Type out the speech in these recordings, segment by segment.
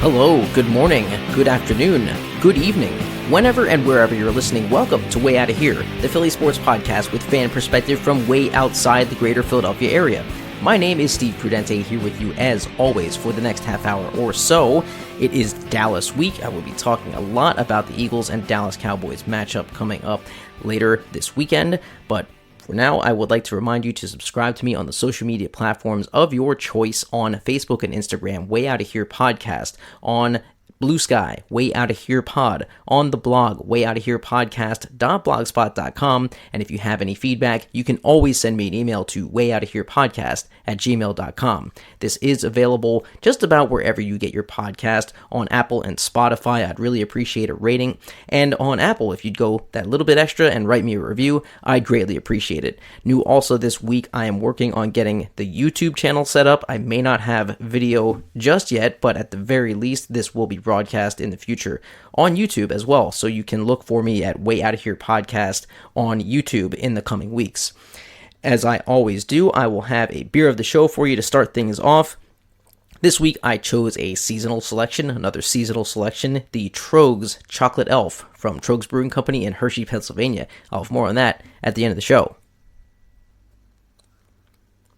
Hello, good morning, good afternoon, good evening. Whenever and wherever you're listening, welcome to Way Outta Here, the Philly sports podcast with fan perspective from way outside the greater Philadelphia area. My name is Steve Prudente, here with you as always for the next half hour or so. It is Dallas week. I will be talking a lot about the Eagles and Dallas Cowboys matchup coming up later this weekend, but for now, I would like to remind you to subscribe to me on the social media platforms of your choice on Facebook and Instagram, Way Outta Here Podcast, on Blue Sky, Way Outta Here Pod, on the blog, WayOuttaHerePodcast.blogspot.com, and if you have any feedback, you can always send me an email to WayOuttaHerePodcast@gmail.com. This is available just about wherever you get your podcast, on Apple and Spotify. I'd really appreciate a rating, and on Apple, if you'd go that little bit extra and write me a review, I'd greatly appreciate it. New also this week, I am working on getting the YouTube channel set up. I may not have video just yet, but at the very least, this will be broadcast in the future on YouTube as well, so you can look for me at Way Outta Here Podcast on YouTube in the coming weeks. As I always do, I will have a beer of the show for you to start things off. This week I chose a seasonal selection, another seasonal selection, the Trogs Chocolate Elf from Trogs Brewing Company in Hershey, Pennsylvania. I'll have more on that at the end of the show.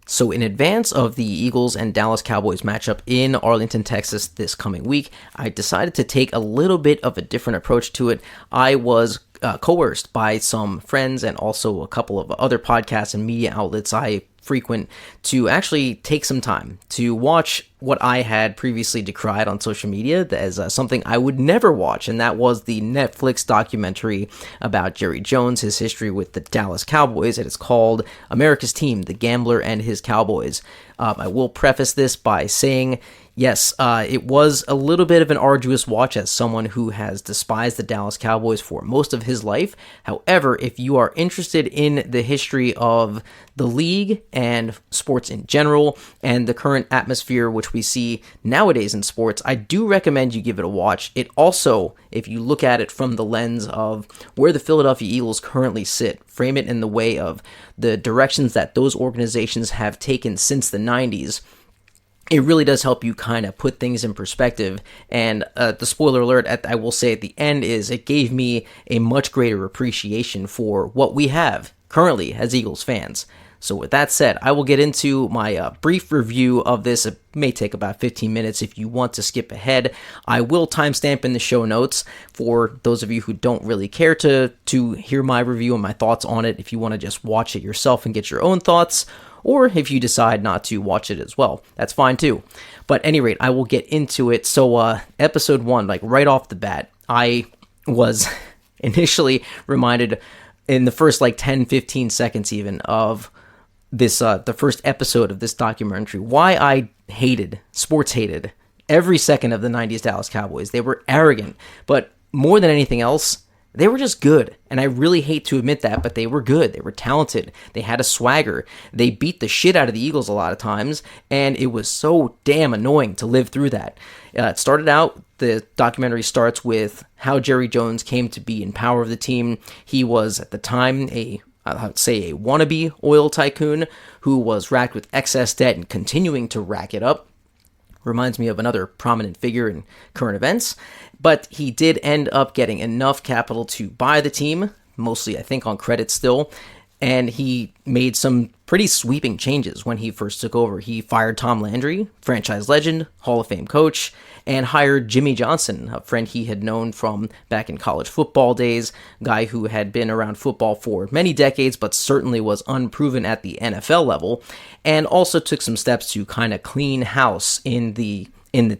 So in advance of the Eagles and Dallas Cowboys matchup in Arlington, Texas this coming week, I decided to take a little bit of a different approach to it. I was coerced by some friends and also a couple of other podcasts and media outlets I frequent to actually take some time to watch what I had previously decried on social media as something I would never watch, and that was the Netflix documentary about Jerry Jones, his history with the Dallas Cowboys. It is called America's Team, The Gambler and His Cowboys. I will preface this by saying, yes, it was a little bit of an arduous watch as someone who has despised the Dallas Cowboys for most of his life. However, if you are interested in the history of the league and sports in general and the current atmosphere which we see nowadays in sports, I do recommend you give it a watch. It also, if you look at it from the lens of where the Philadelphia Eagles currently sit, frame it in the way of the directions that those organizations have taken since the 90s, it really does help you kind of put things in perspective. And the spoiler alert, I will say at the end, is it gave me a much greater appreciation for what we have currently as Eagles fans. So with that said, I will get into my brief review of this. It may take about 15 minutes if you want to skip ahead. I will timestamp in the show notes for those of you who don't really care to hear my review and my thoughts on it. If you want to just watch it yourself and get your own thoughts, or if you decide not to watch it as well, that's fine too. But at any rate, I will get into it. So episode 1, like right off the bat, I was initially reminded in the first 10-15 seconds even of this the first episode of this documentary why I hated every second of the 90s Dallas Cowboys. They were arrogant, but more than anything else, they were just good, and I really hate to admit that, but they were good. They were talented. They had a swagger. They beat the shit out of the Eagles a lot of times, and it was so damn annoying to live through that. It started out, the documentary starts with how Jerry Jones came to be in power of the team. He was, at the time, a wannabe oil tycoon who was racked with excess debt and continuing to rack it up. Reminds me of another prominent figure in current events. But he did end up getting enough capital to buy the team, mostly I think on credit still, and he made some pretty sweeping changes when he first took over. He fired Tom Landry, franchise legend, Hall of Fame coach, and hired Jimmy Johnson, a friend he had known from back in college football days, guy who had been around football for many decades but certainly was unproven at the NFL level, and also took some steps to kind of clean house in the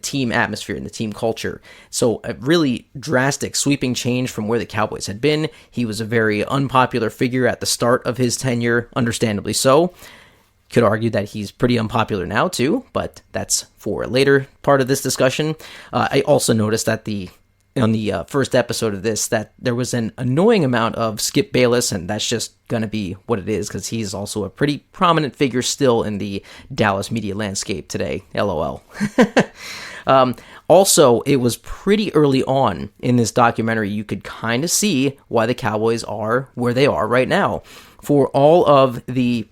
team atmosphere, in the team culture. So a really drastic sweeping change from where the Cowboys had been. He was a very unpopular figure at the start of his tenure, understandably so. Could argue that he's pretty unpopular now too, but that's for a later part of this discussion. I also noticed that the on the first episode of this that there was an annoying amount of Skip Bayless, and that's just going to be what it is because he's also a pretty prominent figure still in the Dallas media landscape today. LOL. Also, it was pretty early on in this documentary. You could kind of see why the Cowboys are where they are right now. For all of the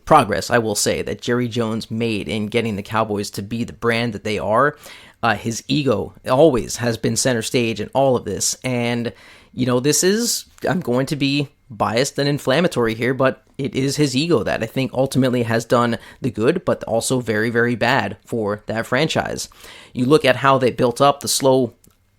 progress, I will say, that Jerry Jones made in getting the Cowboys to be the brand that they are, his ego always has been center stage in all of this. And, this is, I'm going to be biased and inflammatory here, but it is his ego that I think ultimately has done the good, but also very, very bad for that franchise. You look at how they built up the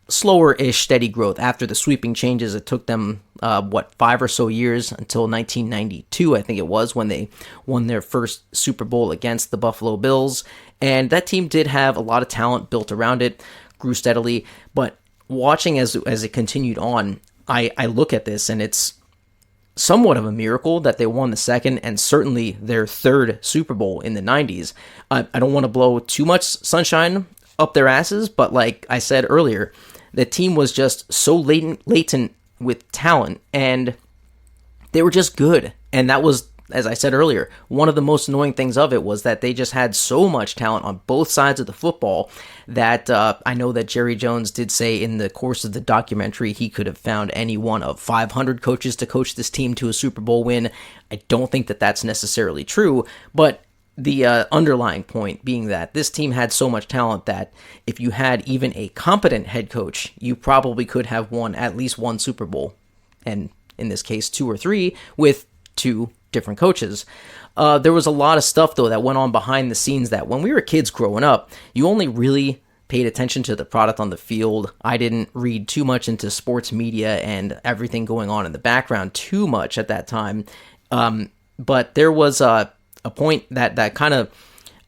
slower-ish steady growth after the sweeping changes. It took them, 5 or so years until 1992, I think it was, when they won their first Super Bowl against the Buffalo Bills. And that team did have a lot of talent built around it, grew steadily. But watching as it continued on, I look at this and it's somewhat of a miracle that they won the second and certainly their third Super Bowl in the 90s. I don't want to blow too much sunshine up their asses, but like I said earlier, the team was just so latent with talent, and they were just good. And that was, as I said earlier, one of the most annoying things of it was that they just had so much talent on both sides of the football that I know that Jerry Jones did say in the course of the documentary he could have found any one of 500 coaches to coach this team to a Super Bowl win. I don't think that that's necessarily true, but the underlying point being that this team had so much talent that if you had even a competent head coach, you probably could have won at least one Super Bowl, and in this case 2 or 3 with 2 different coaches. There was a lot of stuff though that went on behind the scenes that when we were kids growing up, you only really paid attention to the product on the field. I didn't read too much into sports media and everything going on in the background too much at that time. But there was a point that kind of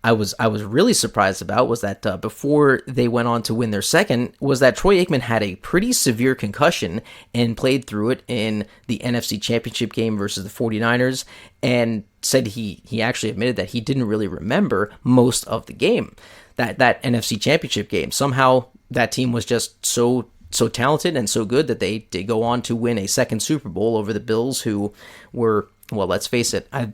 I was really surprised about was that before they went on to win their second was that Troy Aikman had a pretty severe concussion and played through it in the NFC Championship game versus the 49ers, and said he actually admitted that he didn't really remember most of the game, that NFC Championship game. Somehow that team was just so talented and so good that they did go on to win a second Super Bowl over the Bills, who were, well, let's face it, I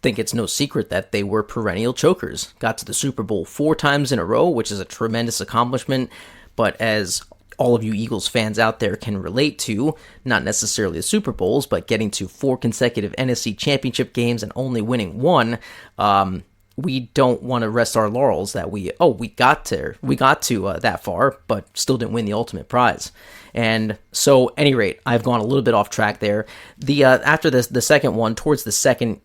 think it's no secret that they were perennial chokers. Got to the Super Bowl 4 times in a row, which is a tremendous accomplishment. But as all of you Eagles fans out there can relate to, not necessarily the Super Bowls, but getting to 4 consecutive NFC Championship games and only winning 1, we don't want to rest our laurels that we got to that far, but still didn't win the ultimate prize. And so, at any rate, I've gone a little bit off track there. After the second one, towards the second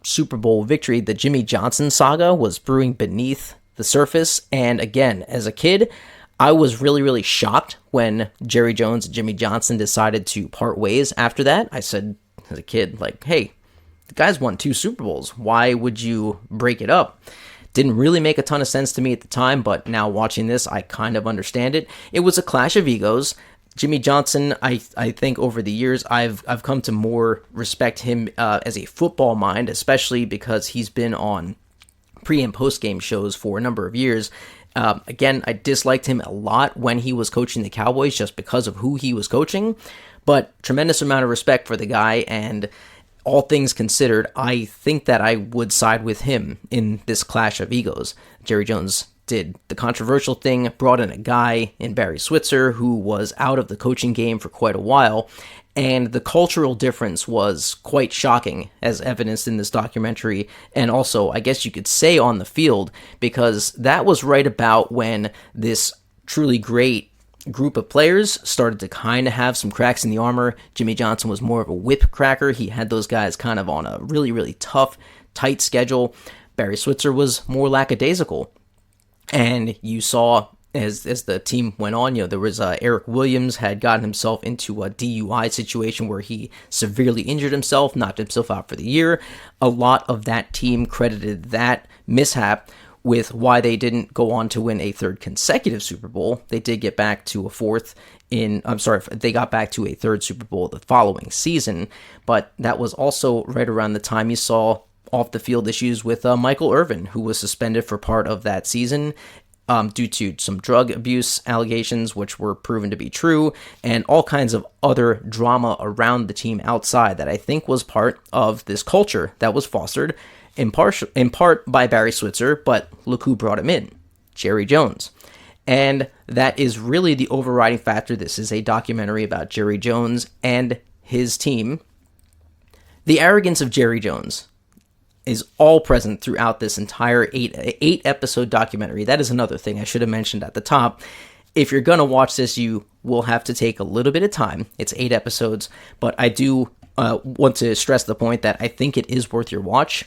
Super Bowl victory, the Jimmy Johnson saga was brewing beneath the surface. And again, as a kid, I was really, really shocked when Jerry Jones and Jimmy Johnson decided to part ways after that. I said, as a kid, like, hey, the guys won 2 Super Bowls. Why would you break it up? Didn't really make a ton of sense to me at the time, but now watching this, I kind of understand it. It was a clash of egos. Jimmy Johnson, I think over the years, I've come to more respect him as a football mind, especially because he's been on pre- and post-game shows for a number of years. Again, I disliked him a lot when he was coaching the Cowboys just because of who he was coaching, but tremendous amount of respect for the guy, and all things considered, I think that I would side with him in this clash of egos. Jerry Jones did the controversial thing, brought in a guy in Barry Switzer who was out of the coaching game for quite a while, and the cultural difference was quite shocking, as evidenced in this documentary, and also, I guess you could say, on the field, because that was right about when this truly great group of players started to kind of have some cracks in the armor. Jimmy Johnson was more of a whip cracker. He had those guys kind of on a really, really tough, tight schedule. Barry Switzer was more lackadaisical. And you saw, as the team went on, there was Eric Williams had gotten himself into a DUI situation where he severely injured himself, knocked himself out for the year. A lot of that team credited that mishap with why they didn't go on to win a 3rd consecutive Super Bowl. They did get back to they got back to a 3rd Super Bowl the following season, but that was also right around the time you saw off-the-field issues with Michael Irvin, who was suspended for part of that season. due to some drug abuse allegations, which were proven to be true, and all kinds of other drama around the team outside that I think was part of this culture that was fostered in part by Barry Switzer, but look who brought him in, Jerry Jones. And that is really the overriding factor. This is a documentary about Jerry Jones and his team. The arrogance of Jerry Jones is all present throughout this entire eight episode documentary. That is another thing I should have mentioned at the top. If you're going to watch this, you will have to take a little bit of time. It's 8 episodes, but I do want to stress the point that I think it is worth your watch.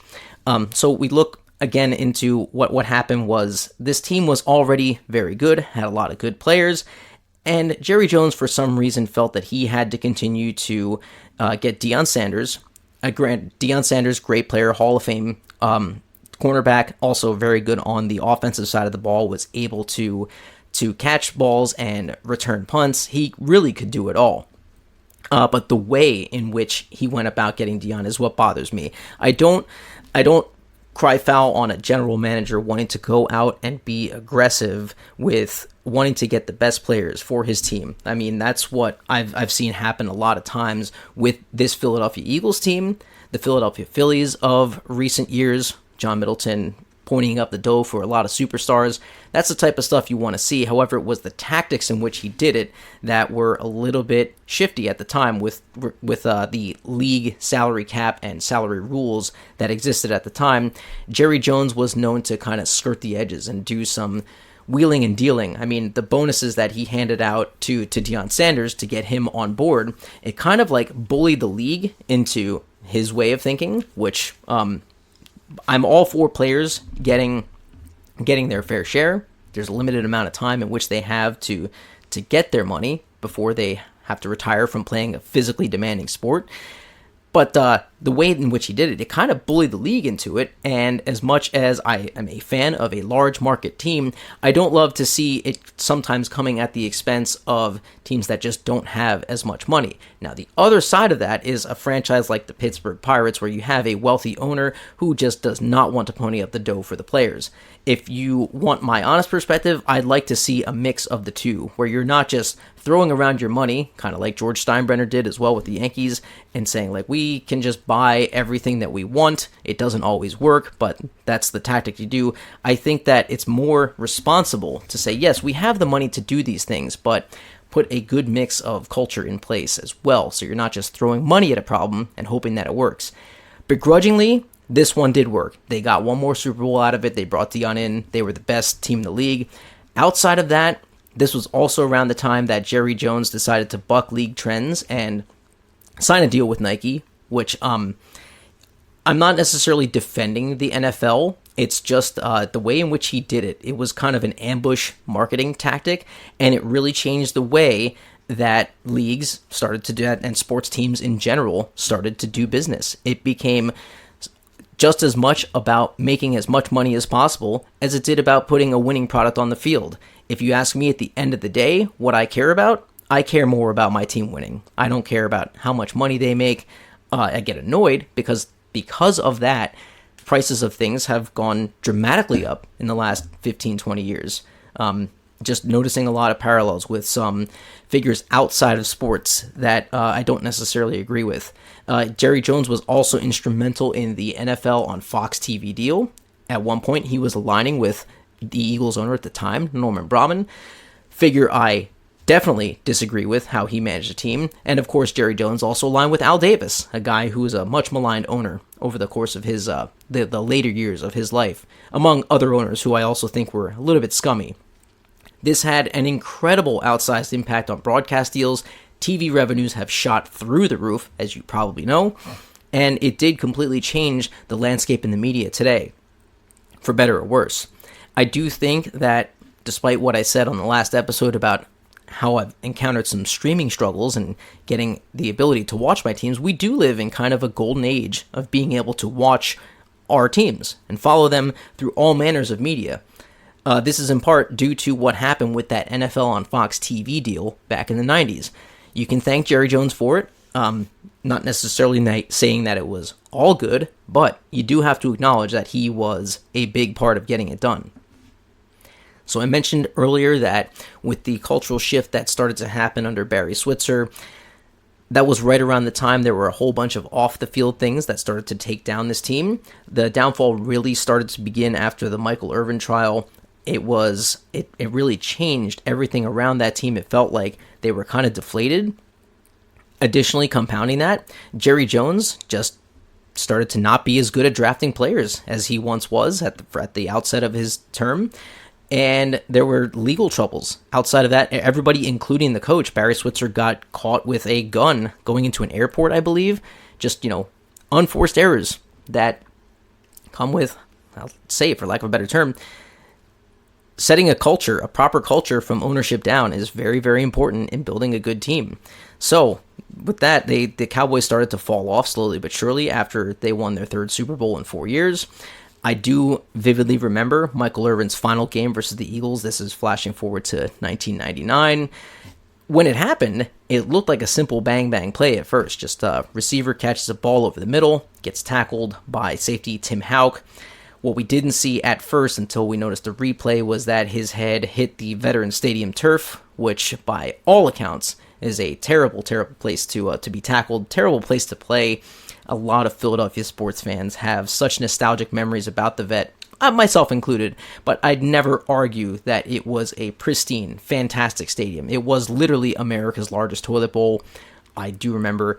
So we look again into what happened was this team was already very good, had a lot of good players, and Jerry Jones, for some reason, felt that he had to continue to get Deion Sanders. Deion Sanders, great player, Hall of Fame cornerback, also very good on the offensive side of the ball, was able to catch balls and return punts. He really could do it all. But the way in which he went about getting Deion is what bothers me. I don't cry foul on a general manager wanting to go out and be aggressive with wanting to get the best players for his team. I mean, that's what I've seen happen a lot of times with this Philadelphia Eagles team, the Philadelphia Phillies of recent years, John Middleton pointing up the dough for a lot of superstars. That's the type of stuff you want to see. However, it was the tactics in which he did it that were a little bit shifty at the time with the league salary cap and salary rules that existed at the time. Jerry Jones was known to kind of skirt the edges and do some wheeling and dealing. I mean, the bonuses that he handed out to Deion Sanders to get him on board, it kind of like bullied the league into his way of thinking, which I'm all for players getting their fair share. There's a limited amount of time in which they have to get their money before they have to retire from playing a physically demanding sport. But the way in which he did it, it kind of bullied the league into it. And as much as I am a fan of a large market team, I don't love to see it sometimes coming at the expense of teams that just don't have as much money. Now, the other side of that is a franchise like the Pittsburgh Pirates, where you have a wealthy owner who just does not want to pony up the dough for the players. If you want my honest perspective, I'd like to see a mix of the two, where you're not just throwing around your money, kind of like George Steinbrenner did as well with the Yankees, and saying, like, we can just buy everything that we want. It doesn't always work, but that's the tactic you do. I think that it's more responsible to say, yes, we have the money to do these things, but put a good mix of culture in place as well, so you're not just throwing money at a problem and hoping that it works. Begrudgingly, this one did work. They got one more Super Bowl out of it. They brought Deion in. They were the best team in the league. Outside of that, this was also around the time that Jerry Jones decided to buck league trends and sign a deal with Nike, which I'm not necessarily defending the NFL. It's just the way in which he did it. It was kind of an ambush marketing tactic, and it really changed the way that leagues started to do that, and sports teams in general started to do business. It became just as much about making as much money as possible as it did about putting a winning product on the field. If you ask me at the end of the day what I care about, I care more about my team winning. I don't care about how much money they make. I get annoyed because of that, prices of things have gone dramatically up in the last 15, 20 years. Just noticing a lot of parallels with some figures outside of sports that I don't necessarily agree with. Jerry Jones was also instrumental in the NFL on Fox TV deal. At one point, he was aligning with the Eagles owner at the time, Norman Brahman. Figure I definitely disagree with how he managed the team. And of course, Jerry Jones also aligned with Al Davis, a guy who was a much maligned owner over the course of his the later years of his life, among other owners who I also think were a little bit scummy. This had an incredible outsized impact on broadcast deals. TV revenues have shot through the roof, as you probably know, and it did completely change the landscape in the media today, for better or worse. I do think that, despite what I said on the last episode about how I've encountered some streaming struggles and getting the ability to watch my teams, we do live in kind of a golden age of being able to watch our teams and follow them through all manners of media. This is in part due to what happened with that NFL on Fox TV deal back in the 90s. You can thank Jerry Jones for it, not necessarily saying that it was all good, but you do have to acknowledge that he was a big part of getting it done. So I mentioned earlier that with the cultural shift that started to happen under Barry Switzer, that was right around the time there were a whole bunch of off-the-field things that started to take down this team. The downfall really started to begin after the Michael Irvin trial. It really changed everything around that team. It felt like they were kind of deflated. Additionally, compounding that, Jerry Jones just started to not be as good at drafting players as he once was at the outset of his term. And there were legal troubles. Outside of that, everybody, including the coach, Barry Switzer, got caught with a gun going into an airport, I believe. Just, unforced errors that come with, I'll say it for lack of a better term, setting a proper culture from ownership down is very, very important in building a good team. So, with that, the Cowboys started to fall off slowly but surely after they won their third Super Bowl in 4 years. I do vividly remember Michael Irvin's final game versus the Eagles. This is flashing forward to 1999. When it happened, it looked like a simple bang-bang play at first. Just a receiver catches a ball over the middle, gets tackled by safety Tim Houck. What we didn't see at first until we noticed the replay was that his head hit the Veterans Stadium turf, which by all accounts is a terrible, terrible place to be tackled, terrible place to play. A lot of Philadelphia sports fans have such nostalgic memories about the vet, myself included, but I'd never argue that it was a pristine, fantastic stadium. It was literally America's largest toilet bowl. I do remember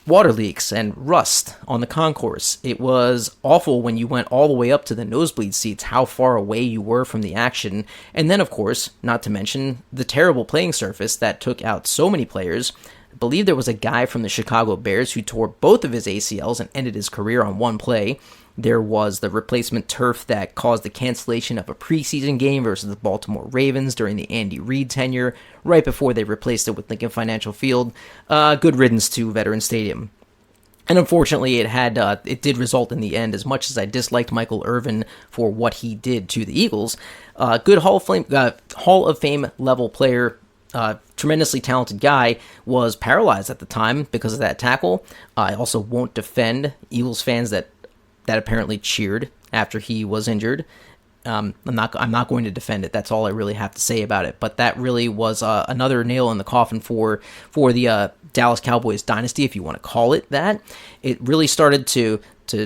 water leaks and rust on the concourse. It was awful when you went all the way up to the nosebleed seats, how far away you were from the action. And then, of course, not to mention the terrible playing surface that took out so many players. I believe there was a guy from the Chicago Bears who tore both of his ACLs and ended his career on one play. There was the replacement turf that caused the cancellation of a preseason game versus the Baltimore Ravens during the Andy Reid tenure, right before they replaced it with Lincoln Financial Field. Good riddance to Veterans Stadium. And unfortunately, it did result in the end, as much as I disliked Michael Irvin for what he did to the Eagles. Good Hall of Fame level player, tremendously talented guy, was paralyzed at the time because of that tackle. I also won't defend Eagles fans that apparently cheered after he was injured. I'm not going to defend it. That's all I really have to say about it. But that really was another nail in the coffin for the Dallas Cowboys dynasty, if you want to call it that. It really started to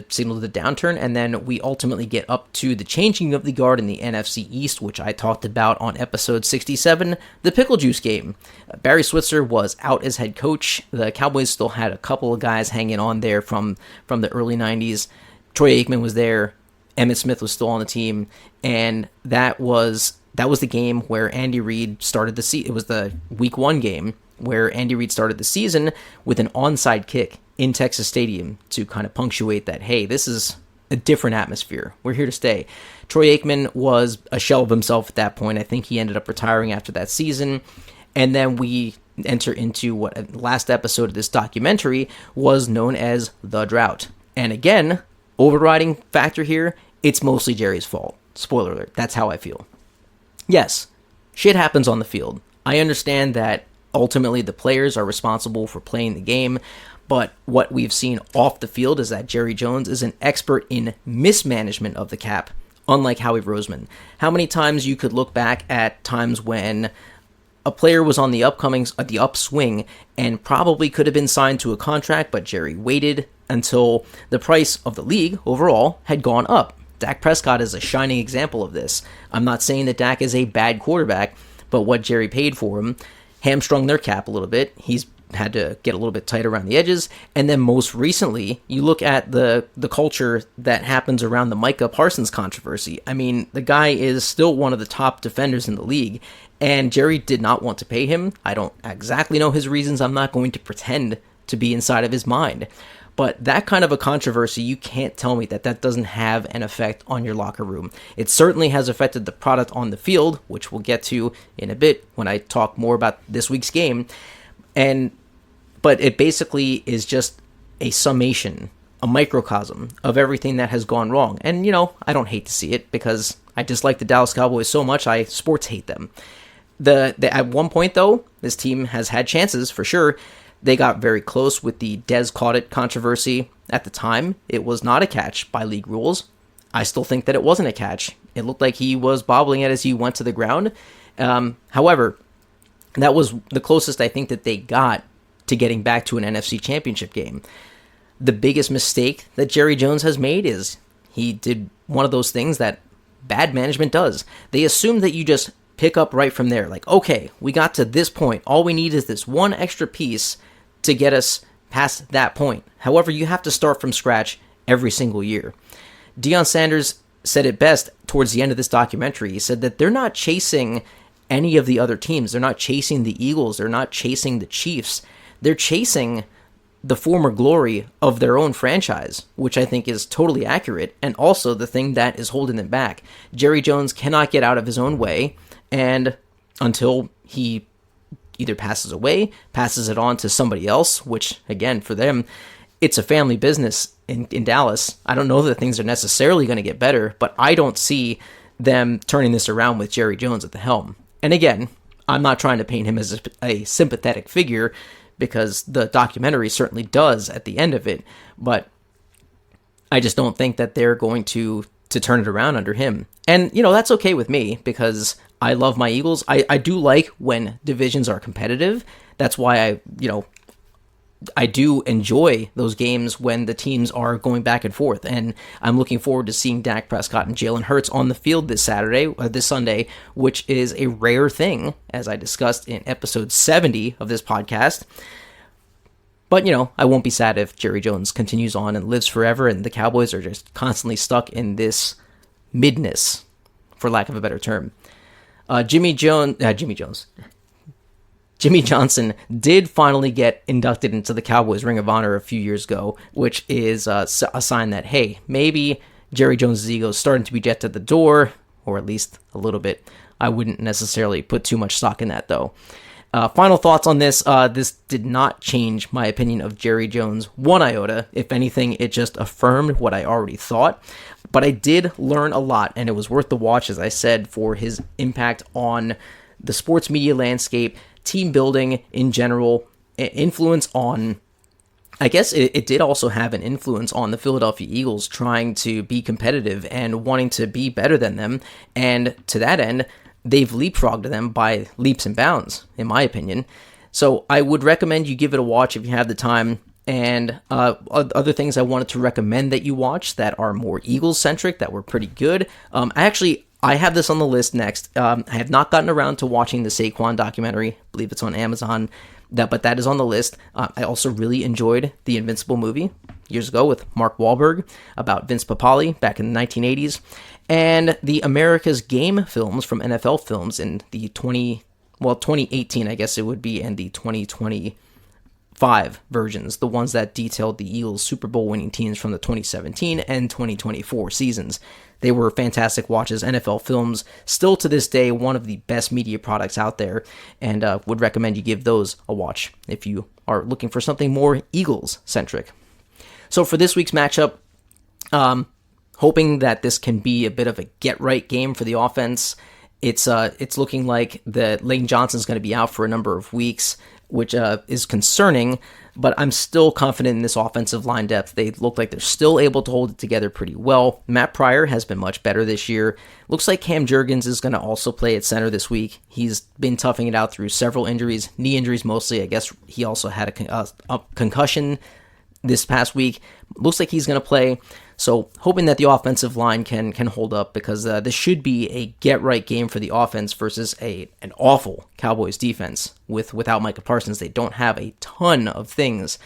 signal the downturn, and then we ultimately get up to the changing of the guard in the NFC East, which I talked about on episode 67, the Pickle Juice game. Barry Switzer was out as head coach. The Cowboys still had a couple of guys hanging on there from the early 90s. Troy Aikman was there. Emmitt Smith was still on the team, and that was the game where Andy Reid started the season. It was the Week 1 game where Andy Reid started the season with an onside kick in Texas Stadium to kind of punctuate that, hey, this is a different atmosphere. We're here to stay. Troy Aikman was a shell of himself at that point. I think he ended up retiring after that season, and then we enter into what the last episode of this documentary was known as The Drought. And again, overriding factor here, it's mostly Jerry's fault. Spoiler alert, that's how I feel. Yes, shit happens on the field. I understand that ultimately the players are responsible for playing the game, but what we've seen off the field is that Jerry Jones is an expert in mismanagement of the cap, unlike Howie Roseman. How many times you could look back at times when a player was on the upswing and probably could have been signed to a contract, but Jerry waited until the price of the league overall had gone up. Dak Prescott is a shining example of this. I'm not saying that Dak is a bad quarterback, but what Jerry paid for him hamstrung their cap a little bit. He's had to get a little bit tight around the edges. And then most recently, you look at the culture that happens around the Micah Parsons controversy. I mean, the guy is still one of the top defenders in the league, and Jerry did not want to pay him. I don't exactly know his reasons. I'm not going to pretend to be inside of his mind. But that kind of a controversy, you can't tell me that doesn't have an effect on your locker room. It certainly has affected the product on the field, which we'll get to in a bit when I talk more about this week's game. But it basically is just a summation, a microcosm of everything that has gone wrong. And, I don't hate to see it because I dislike the Dallas Cowboys so much, I sports hate them. At one point, though, this team has had chances for sure. They got very close with the Dez Caught It controversy. At the time, it was not a catch by league rules. I still think that it wasn't a catch. It looked like he was bobbling it as he went to the ground. However, that was the closest I think that they got to getting back to an NFC Championship game. The biggest mistake that Jerry Jones has made is he did one of those things that bad management does. They assume that you just pick up right from there. Like, okay, we got to this point. All we need is this one extra piece to get us past that point. However, you have to start from scratch every single year. Deion Sanders said it best towards the end of this documentary. He said that they're not chasing any of the other teams. They're not chasing the Eagles. They're not chasing the Chiefs. They're chasing the former glory of their own franchise, which I think is totally accurate, and also the thing that is holding them back. Jerry Jones cannot get out of his own way, and until he either passes away, passes it on to somebody else, which, again, for them, it's a family business in Dallas. I don't know that things are necessarily going to get better, but I don't see them turning this around with Jerry Jones at the helm. And again, I'm not trying to paint him as a sympathetic figure, because the documentary certainly does at the end of it, but I just don't think that they're going to turn it around under him. And, that's okay with me, because I love my Eagles. I do like when divisions are competitive. That's why I do enjoy those games when the teams are going back and forth, and I'm looking forward to seeing Dak Prescott and Jalen Hurts on the field this Sunday, which is a rare thing, as I discussed in episode 70 of this podcast. But, I won't be sad if Jerry Jones continues on and lives forever, and the Cowboys are just constantly stuck in this midness, for lack of a better term. Jimmy Johnson did finally get inducted into the Cowboys Ring of Honor a few years ago, which is a sign that, hey, maybe Jerry Jones' ego is starting to be jet at the door, or at least a little bit. I wouldn't necessarily put too much stock in that, though. Final thoughts on this. This did not change my opinion of Jerry Jones one iota. If anything, it just affirmed what I already thought. But I did learn a lot, and it was worth the watch, as I said, for his impact on the sports media landscape, team building in general, influence on, I guess it did also have an influence on the Philadelphia Eagles trying to be competitive and wanting to be better than them. And to that end, they've leapfrogged them by leaps and bounds, in my opinion. So I would recommend you give it a watch if you have the time. And other things I wanted to recommend that you watch that are more Eagles-centric, that were pretty good. I have this on the list next. I have not gotten around to watching the Saquon documentary. I believe it's on Amazon, but that is on the list. I also really enjoyed the Invincible movie years ago with Mark Wahlberg about Vince Papale back in the 1980s, and the America's Game films from NFL Films in the 2018, I guess it would be, and the 2025 versions, the ones that detailed the Eagles' Super Bowl winning teams from the 2017 and 2024 seasons. They were fantastic watches. NFL Films, still to this day, one of the best media products out there, and would recommend you give those a watch if you are looking for something more Eagles-centric. So for this week's matchup, hoping that this can be a bit of a get-right game for the offense. It's looking like Lane Johnson's going to be out for a number of weeks, which is concerning, but I'm still confident in this offensive line depth. They look like they're still able to hold it together pretty well. Matt Pryor has been much better this year. Looks like Cam Jurgens is going to also play at center this week. He's been toughing it out through several injuries, knee injuries mostly. I guess he also had a concussion this past week. Looks like he's going to play. So hoping that the offensive line can hold up, because this should be a get-right game for the offense versus an awful Cowboys defense. Without Micah Parsons, they don't have a ton of things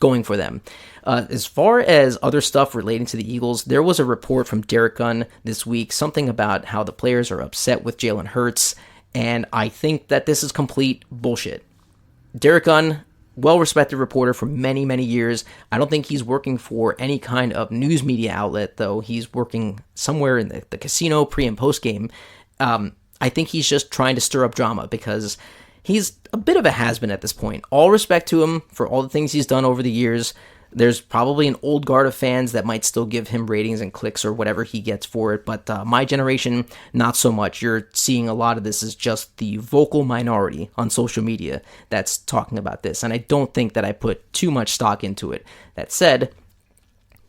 going for them. As far as other stuff relating to the Eagles, there was a report from Derek Gunn this week, something about how the players are upset with Jalen Hurts, and I think that this is complete bullshit. Derek Gunn, well-respected reporter for many, many years. I don't think he's working for any kind of news media outlet, though. He's working somewhere in the casino pre- and post-game. I think he's just trying to stir up drama, because he's a bit of a has-been at this point. All respect to him for all the things he's done over the years. There's probably an old guard of fans that might still give him ratings and clicks or whatever he gets for it, but my generation, not so much. You're seeing a lot of this as just the vocal minority on social media that's talking about this, and I don't think that I put too much stock into it. That said,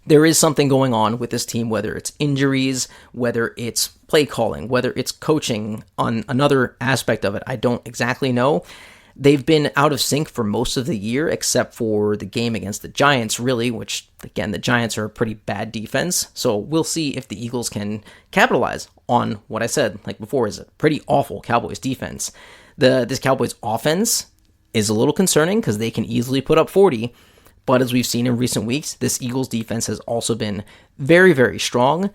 there is something going on with this team, whether it's injuries, whether it's play calling, whether it's coaching on another aspect of it. I don't exactly know. They've been out of sync for most of the year, except for the game against the Giants, really, which, again, the Giants are a pretty bad defense. So we'll see if the Eagles can capitalize on what I said, like before, is a pretty awful Cowboys defense. This Cowboys offense is a little concerning because they can easily put up 40, but as we've seen in recent weeks, this Eagles defense has also been very, very strong.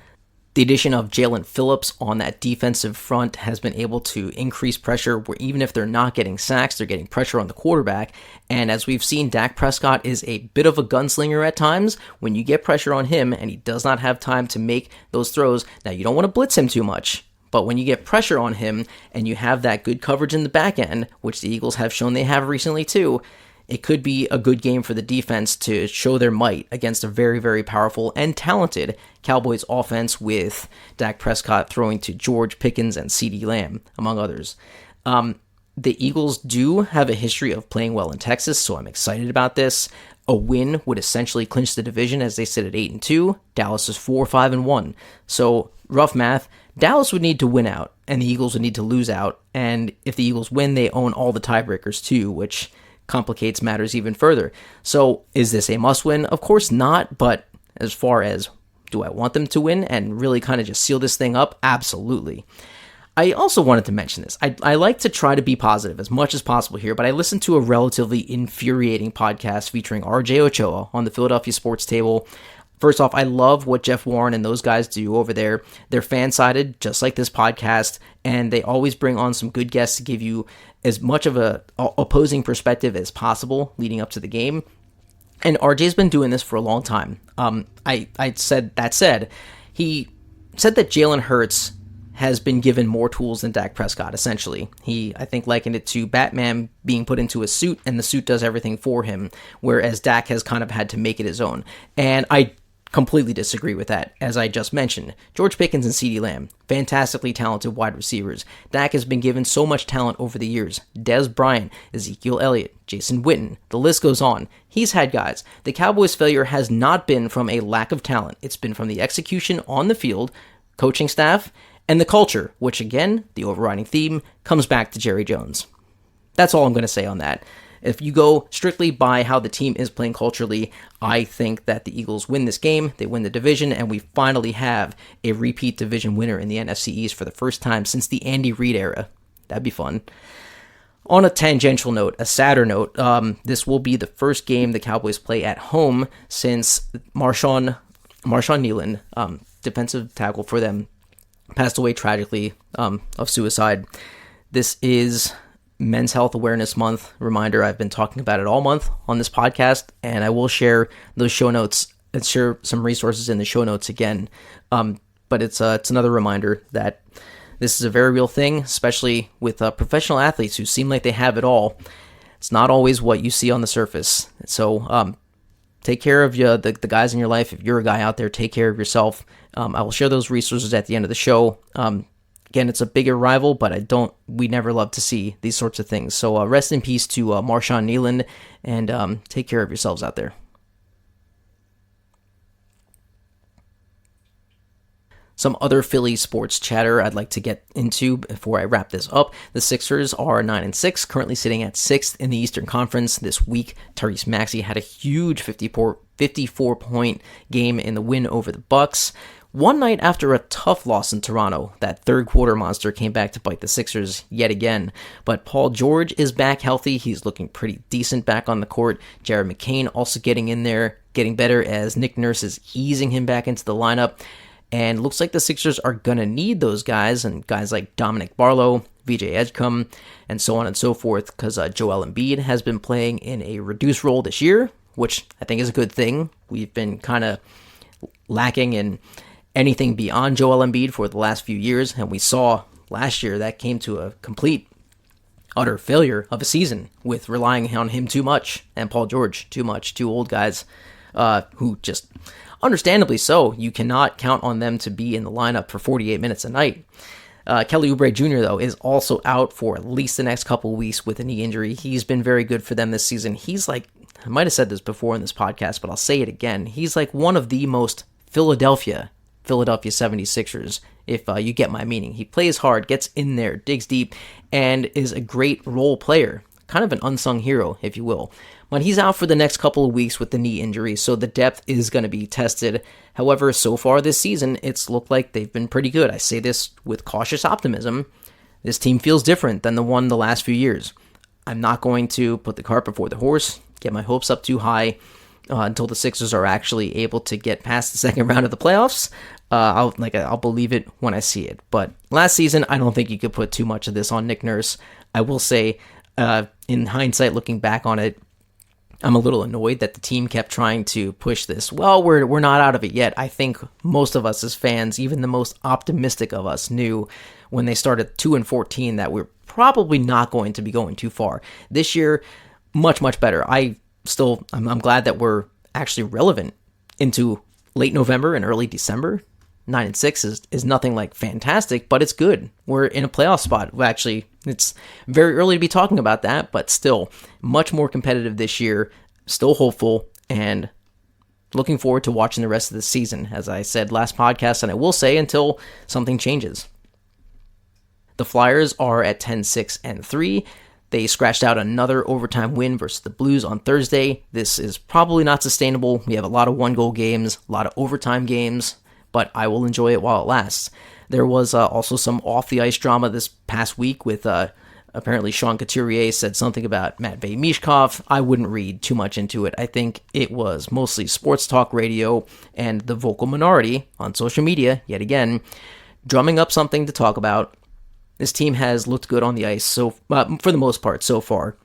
The addition of Jalen Phillips on that defensive front has been able to increase pressure where even if they're not getting sacks, they're getting pressure on the quarterback. And as we've seen, Dak Prescott is a bit of a gunslinger at times. When you get pressure on him and he does not have time to make those throws, now you don't want to blitz him too much. But when you get pressure on him and you have that good coverage in the back end, which the Eagles have shown they have recently too, it could be a good game for the defense to show their might against a very, very powerful and talented Cowboys offense with Dak Prescott throwing to George Pickens and CeeDee Lamb, among others. The Eagles do have a history of playing well in Texas, so I'm excited about this. A win would essentially clinch the division as they sit at 8-2. Dallas is 4-5-1. So, rough math, Dallas would need to win out, and the Eagles would need to lose out. And if the Eagles win, they own all the tiebreakers too, which complicates matters even further. So is this a must-win? Of course not, but as far as do I want them to win and really kind of just seal this thing up? Absolutely. I also wanted to mention this. I like to try to be positive as much as possible here, but I listened to a relatively infuriating podcast featuring RJ Ochoa on the Philadelphia Sports Table. First off, I love what Jeff Warren and those guys do over there. They're fan-sided, just like this podcast, and they always bring on some good guests to give you as much of a opposing perspective as possible leading up to the game. And RJ's been doing this for a long time. He said that Jalen Hurts has been given more tools than Dak Prescott, essentially. He, I think, likened it to Batman being put into a suit, and the suit does everything for him, whereas Dak has kind of had to make it his own. And I completely disagree with that, as I just mentioned. George Pickens and CeeDee Lamb, fantastically talented wide receivers. Dak has been given so much talent over the years. Dez Bryant, Ezekiel Elliott, Jason Witten, the list goes on. He's had guys. The Cowboys' failure has not been from a lack of talent. It's been from the execution on the field, coaching staff, and the culture, which again, the overriding theme, comes back to Jerry Jones. That's all I'm going to say on that. If you go strictly by how the team is playing culturally, I think that the Eagles win this game, they win the division, and we finally have a repeat division winner in the NFC East for the first time since the Andy Reid era. That'd be fun. On a tangential note, a sadder note, this will be the first game the Cowboys play at home since Marshawn Nealon, defensive tackle for them, passed away tragically of suicide. This is Men's Health Awareness Month. Reminder, I've been talking about it all month on this podcast, and I will share those show notes and share some resources in the show notes again. But it's another reminder that this is a very real thing, especially with professional athletes who seem like they have it all. It's not always what you see on the surface. So take care of the guys in your life. If you're a guy out there, take care of yourself. I will share those resources at the end of the show. Again, it's a bigger rival, but we never love to see these sorts of things. So rest in peace to Marshawn Nealon, and take care of yourselves out there. Some other Philly sports chatter I'd like to get into before I wrap this up. The Sixers are 9-6, currently sitting at 6th in the Eastern Conference. This week, Tyrese Maxey had a huge 54-point game in the win over the Bucks. One night after a tough loss in Toronto, that third quarter monster came back to bite the Sixers yet again. But Paul George is back healthy. He's looking pretty decent back on the court. Jared McCain also getting in there, getting better as Nick Nurse is easing him back into the lineup. And looks like the Sixers are going to need those guys, and guys like Dominic Barlow, VJ Edgecombe, and so on and so forth, because Joel Embiid has been playing in a reduced role this year, which I think is a good thing. We've been kind of lacking in anything beyond Joel Embiid for the last few years, and we saw last year that came to a complete, utter failure of a season with relying on him too much, and Paul George too much, two old guys who just, understandably so, you cannot count on them to be in the lineup for 48 minutes a night. Kelly Oubre Jr., though, is also out for at least the next couple weeks with a knee injury. He's been very good for them this season. He's like I might have said this before in this podcast, but I'll say it again. He's like one of the most Philadelphia 76ers, if you get my meaning. He plays hard, gets in there, digs deep, and is a great role player. Kind of an unsung hero, if you will. But he's out for the next couple of weeks with the knee injury, so the depth is going to be tested. However, so far this season, it's looked like they've been pretty good. I say this with cautious optimism. This team feels different than the one the last few years. I'm not going to put the cart before the horse, get my hopes up too high until the Sixers are actually able to get past the second round of the playoffs. I'll believe it when I see it. But last season, I don't think you could put too much of this on Nick Nurse. I will say, in hindsight, looking back on it, I'm a little annoyed that the team kept trying to push this. Well, we're not out of it yet. I think most of us as fans, even the most optimistic of us, knew when they started 2-14 that we're probably not going to be going too far. This year, much, much better. I'm glad that we're actually relevant into late November and early December. 9-6 is nothing like fantastic, but it's good. We're in a playoff spot. Well, actually, it's very early to be talking about that, but still much more competitive this year. Still hopeful and looking forward to watching the rest of the season, as I said last podcast, and I will say until something changes. The Flyers are at 10-6-3. They scratched out another overtime win versus the Blues on Thursday. This is probably not sustainable. We have a lot of one-goal games, a lot of overtime games, but I will enjoy it while it lasts. There was also some off-the-ice drama this past week with apparently Sean Couturier said something about Matvei Mishkov. I wouldn't read too much into it. I think it was mostly sports talk radio and the vocal minority on social media, yet again, drumming up something to talk about. This team has looked good on the ice for the most part so far.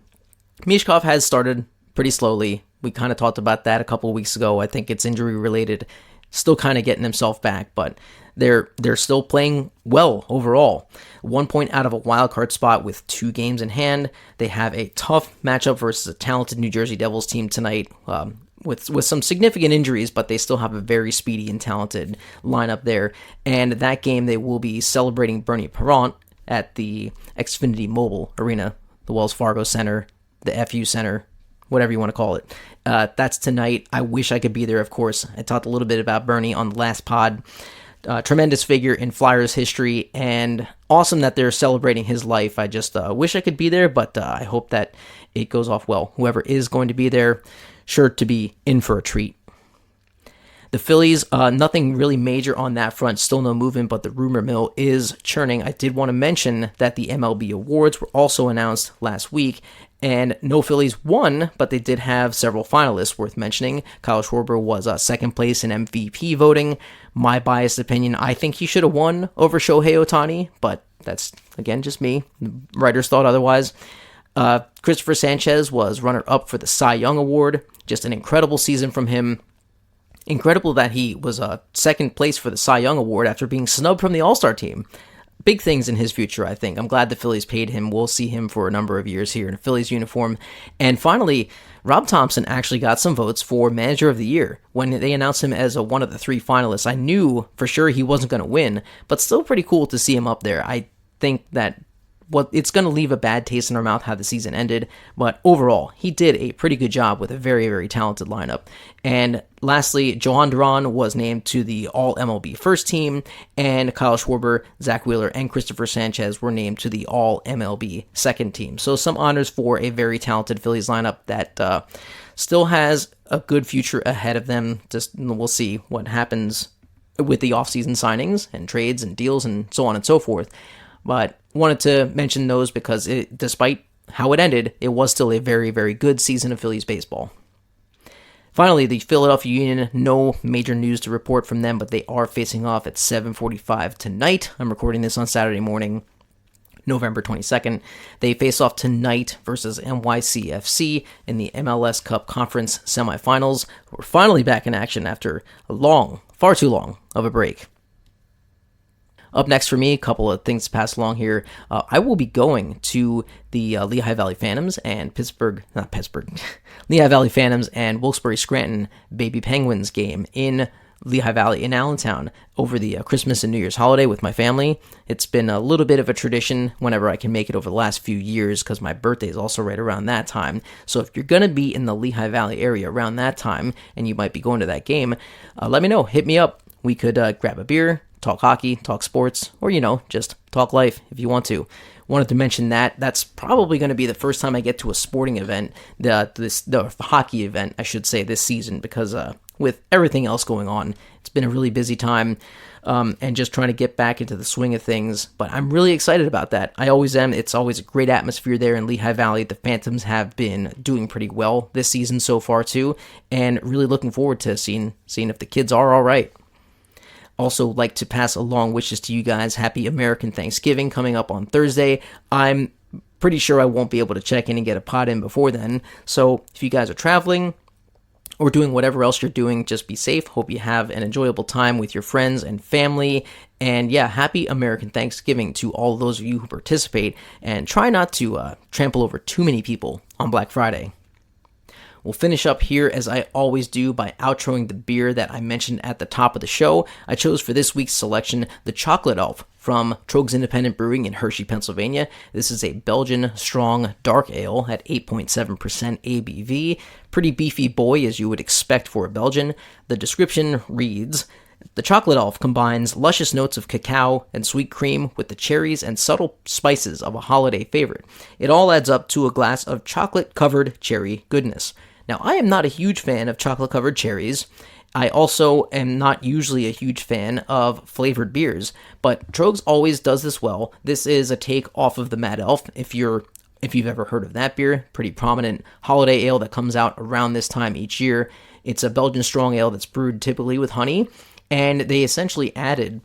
Mishkov has started pretty slowly. We kind of talked about that a couple of weeks ago. I think it's injury related. Still kind of getting himself back, but they're still playing well overall. 1 point out of a wild card spot with 2 games in hand. They have a tough matchup versus a talented New Jersey Devils team tonight with some significant injuries, but they still have a very speedy and talented lineup there. And that game, they will be celebrating Bernie Parent at the Xfinity Mobile Arena, the Wells Fargo Center, the FU Center, whatever you want to call it. That's tonight. I wish I could be there, of course. I talked a little bit about Bernie on the last pod. Tremendous figure in Flyers history, and awesome that they're celebrating his life. I just wish I could be there, but I hope that it goes off well. Whoever is going to be there, sure to be in for a treat. The Phillies, nothing really major on that front, still no movement, but the rumor mill is churning. I did want to mention that the MLB awards were also announced last week, and no Phillies won, but they did have several finalists worth mentioning. Kyle Schwarber was second place in MVP voting. My biased opinion, I think he should have won over Shohei Ohtani, but that's, again, just me. The writers thought otherwise. Christopher Sanchez was runner-up for the Cy Young Award. Just an incredible season from him. Incredible that he was second place for the Cy Young Award after being snubbed from the All-Star team. Big things in his future, I think. I'm glad the Phillies paid him. We'll see him for a number of years here in a Phillies uniform. And finally, Rob Thompson actually got some votes for Manager of the Year. When they announced him as one of the 3 finalists, I knew for sure he wasn't going to win, but still pretty cool to see him up there. I think that it's going to leave a bad taste in our mouth how the season ended, but overall, he did a pretty good job with a very, very talented lineup. And lastly, Johan Duran was named to the All-MLB First Team, and Kyle Schwarber, Zach Wheeler, and Christopher Sanchez were named to the All-MLB Second Team. So some honors for a very talented Phillies lineup that still has a good future ahead of them. Just we'll see what happens with the offseason signings and trades and deals and so on and so forth. But wanted to mention those because despite how it ended, it was still a very, very good season of Phillies baseball. Finally, the Philadelphia Union, no major news to report from them, but they are facing off at 7:45 tonight. I'm recording this on Saturday morning, November 22nd. They face off tonight versus NYCFC in the MLS Cup Conference semifinals. We're finally back in action after a long, far too long of a break. Up next for me, a couple of things to pass along here. I will be going to the Lehigh Valley Phantoms and Lehigh Valley Phantoms and Wilkes-Barre Scranton Baby Penguins game in Lehigh Valley in Allentown over the Christmas and New Year's holiday with my family. It's been a little bit of a tradition whenever I can make it over the last few years because my birthday is also right around that time. So if you're going to be in the Lehigh Valley area around that time and you might be going to that game, let me know. Hit me up. We could grab a beer, talk hockey, talk sports, or, just talk life if you want to. Wanted to mention that's probably going to be the first time I get to a sporting event, the hockey event, I should say, this season, because with everything else going on, it's been a really busy time, and just trying to get back into the swing of things. But I'm really excited about that. I always am. It's always a great atmosphere there in Lehigh Valley. The Phantoms have been doing pretty well this season so far too, and really looking forward to seeing if the kids are all right. Also like to pass along wishes to you guys. Happy American Thanksgiving coming up on Thursday. I'm pretty sure I won't be able to check in and get a pod in before then. So if you guys are traveling or doing whatever else you're doing, just be safe. Hope you have an enjoyable time with your friends and family. And yeah, happy American Thanksgiving to all of those of you who participate. And try not to trample over too many people on Black Friday. We'll finish up here, as I always do, by outroing the beer that I mentioned at the top of the show. I chose for this week's selection the Chocolate Elf from Trogs Independent Brewing in Hershey, Pennsylvania. This is a Belgian strong dark ale at 8.7% ABV. Pretty beefy boy, as you would expect for a Belgian. The description reads, "The Chocolate Elf combines luscious notes of cacao and sweet cream with the cherries and subtle spices of a holiday favorite. It all adds up to a glass of chocolate-covered cherry goodness." Now, I am not a huge fan of chocolate-covered cherries. I also am not usually a huge fan of flavored beers, but Trogs always does this well. This is a take off of the Mad Elf, if you've ever heard of that beer. Pretty prominent holiday ale that comes out around this time each year. It's a Belgian strong ale that's brewed typically with honey, and they essentially added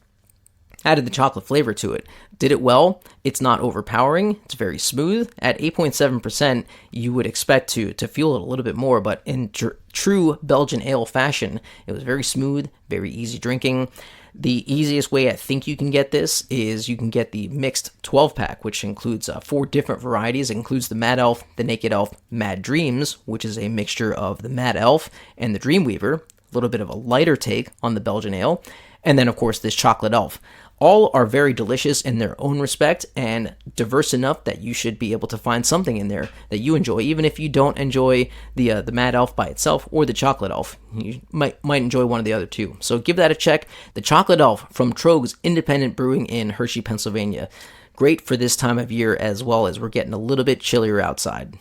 the chocolate flavor to it. Did it well. It's not overpowering. It's very smooth. At 8.7%, you would expect to feel it a little bit more, but in true Belgian ale fashion, it was very smooth, very easy drinking. The easiest way I think you can get this is you can get the mixed 12-pack, which includes 4 different varieties. It includes the Mad Elf, the Naked Elf, Mad Dreams, which is a mixture of the Mad Elf and the Dreamweaver, a little bit of a lighter take on the Belgian ale, and then, of course, this Chocolate Elf. All are very delicious in their own respect and diverse enough that you should be able to find something in there that you enjoy, even if you don't enjoy the Mad Elf by itself or the Chocolate Elf. You might enjoy one of the other two. So give that a check. The Chocolate Elf from Trogs Independent Brewing in Hershey, Pennsylvania. Great for this time of year, as well as we're getting a little bit chillier outside.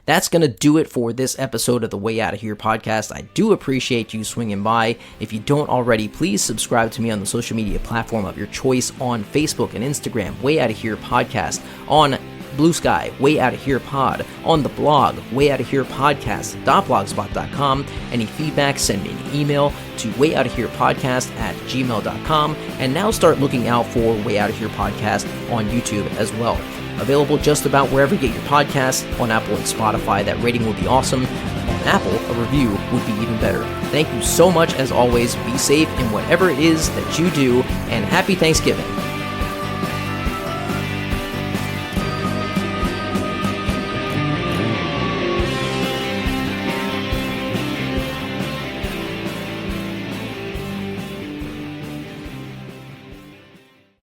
That's going to do it for this episode of the Way Outta Here podcast. I do appreciate you swinging by. If you don't already, please subscribe to me on the social media platform of your choice on Facebook and Instagram, Way Outta Here Podcast, on Blue Sky, Way Outta Here Pod, on the blog, WayOuttaHerePodcast.blogspot.com. Any feedback, send me an email to WayOuttaHerePodcast@gmail.com. And now start looking out for Way Outta Here Podcast on YouTube as well. Available just about wherever you get your podcasts, on Apple and Spotify. That rating would be awesome. On Apple, a review would be even better. Thank you so much, as always. Be safe in whatever it is that you do, and happy Thanksgiving.